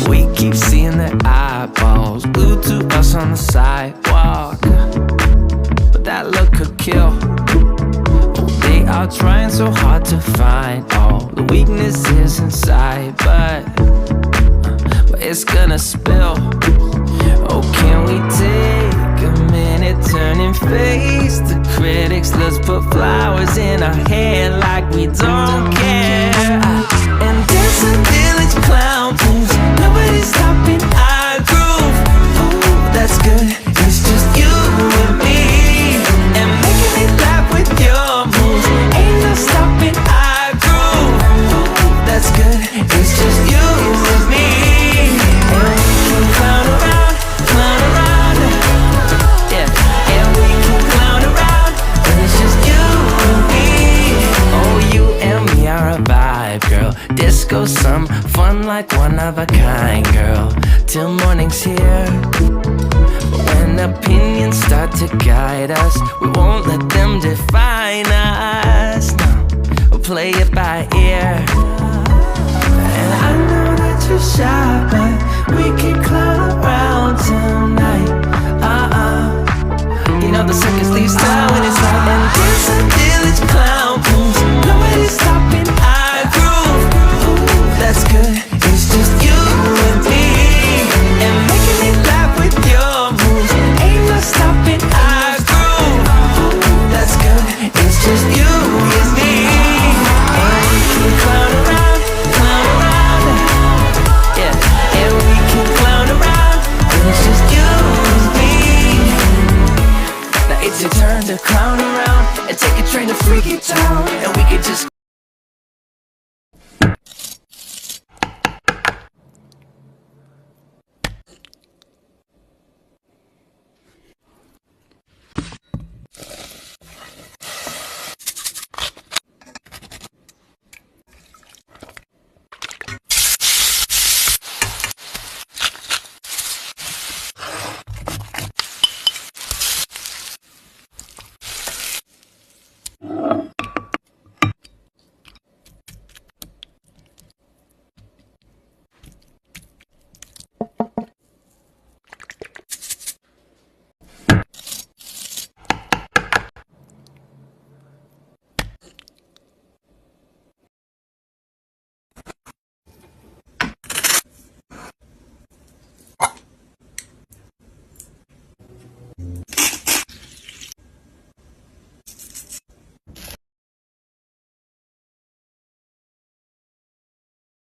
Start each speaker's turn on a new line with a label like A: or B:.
A: We keep seeing their eyeballs glued to us on the sidewalk, but that look could kill. They are trying so hard to find all the weaknesses inside, but it's gonna spill. Oh, can we take a minute, turn and face the critics? Let's put flowers in our hair like we don't care, and dance a village clown moves. Nobody's stopping our groove. Ooh, that's good. It's just you and me, and making me laugh with your moves. Ain't no stopping our groove. Ooh, that's good. It's just you and me, and we can clown around, yeah. And we can clown around, and it's just you and me. Oh, you and me are a vibe, girl. Disco, some fun like one of a kind, girl. Till morning's here. When opinions start to guide us, we won't let them define us. No, we'll play it by ear. And I know that you're shy, but we can clown around tonight. You know the circus leaves town when it's light, and dance a village clown moves. Nobody's stopping our groove. Ooh, that's good. It's just you and me, and making me laugh with your moves. Ain't no stopping our groove. Ooh, that's good. It's just you and me, and we can clown around, yeah. And we can clown around, and it's just you and me. Now it's your turn to clown around and take a train to freaky town.